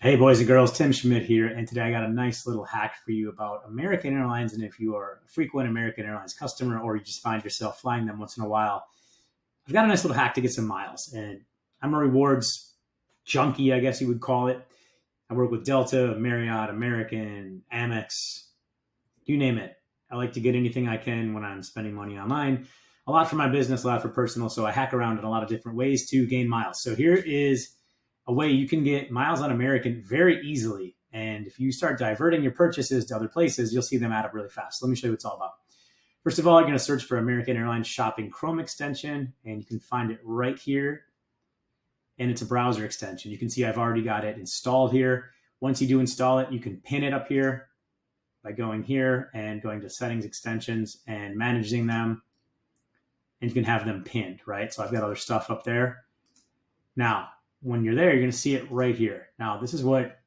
Hey, boys and girls, Tim Schmidt here, and today I got a nice little hack for you about American Airlines. And if you are a frequent American Airlines customer or you just find yourself flying them once in a while, I've got a nice little hack to get some miles. And I'm a rewards junkie, I guess you would call it. I work with Delta, Marriott, American, Amex, you name it. I like to get anything I can when I'm spending money online. A lot for my business, a lot for personal. So I hack around in a lot of different ways to gain miles. So here is a way you can get miles on American very easily. And if you start diverting your purchases to other places, you'll see them add up really fast. So let me show you what it's all about. First of all, you're going to search for American Airlines Shopping Chrome extension, and you can find it right here. And it's a browser extension. You can see I've already got it installed here. Once you do install it, you can pin it up here by going here and going to settings, extensions, and managing them. And you can have them pinned, right? So I've got other stuff up there. Now, when you're there, you're going to see it right here. Now, this is what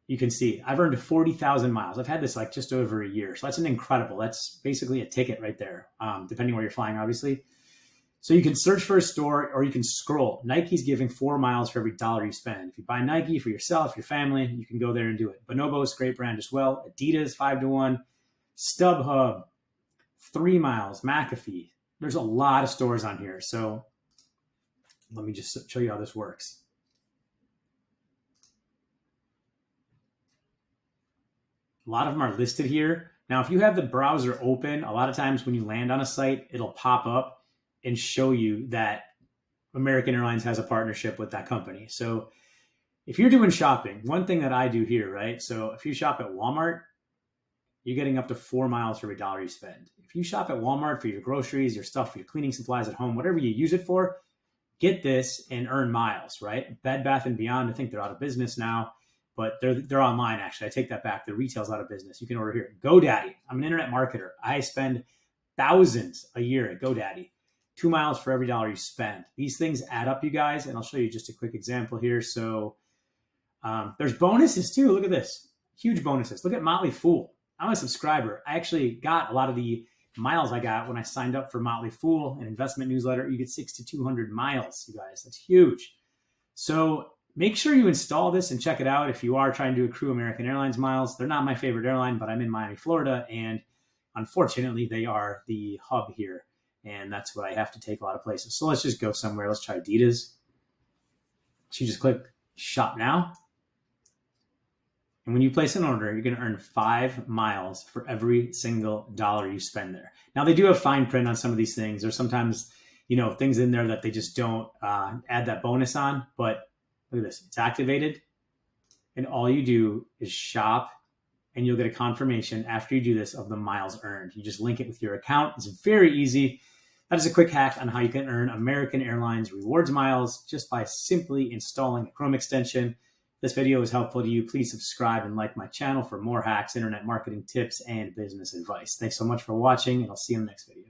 you can see. I've earned 40,000 miles. I've had this like just over a year. So that's an incredible. That's basically a ticket right there, depending where you're flying, obviously. So you can search for a store or you can scroll. Nike's giving 4 miles for every dollar you spend. If you buy Nike for yourself, your family, you can go there and do it. Bonobos, great brand as well. Adidas, 5-to-1. StubHub, 3 miles. McAfee. There's a lot of stores on here. So let me just show you how this works. A lot of them are listed here. Now, if you have the browser open, a lot of times when you land on a site, it'll pop up and show you that American Airlines has a partnership with that company. So if you're doing shopping, one thing that I do here, right? So if you shop at Walmart, you're getting up to 4 miles for every dollar you spend. If you shop at Walmart for your groceries, your stuff, for your cleaning supplies at home, whatever you use it for, get this and earn miles, right? Bed Bath & Beyond, I think they're out of business now, but they're online, actually. I take that back. The retail's out of business. You can order here. GoDaddy. I'm an internet marketer. I spend thousands a year at GoDaddy. 2 miles for every dollar you spend. These things add up, you guys, and I'll show you just a quick example here. So there's bonuses too. Look at this. Huge bonuses. Look at Motley Fool. I'm a subscriber. I actually got a lot of the miles I got when I signed up for Motley Fool, an investment newsletter. You get 6,200 miles, you guys. That's huge. So make sure you install this and check it out if you are trying to accrue American Airlines miles. They're not my favorite airline, but I'm in Miami, Florida, and unfortunately, they are the hub here, and that's what I have to take a lot of places. So let's just go somewhere. Let's try Adidas. So you just click Shop Now. And when you place an order, you're going to earn 5 miles for every single dollar you spend there. Now, they do have fine print on some of these things. There's sometimes, things in there that they just don't add that bonus on. But look at this. It's activated. And all you do is shop, and you'll get a confirmation after you do this of the miles earned. You just link it with your account. It's very easy. That is a quick hack on how you can earn American Airlines rewards miles just by simply installing a Chrome extension. This video is helpful to you. Please subscribe and like my channel for more hacks, internet marketing tips, and business advice. Thanks so much for watching, and I'll see you in the next video.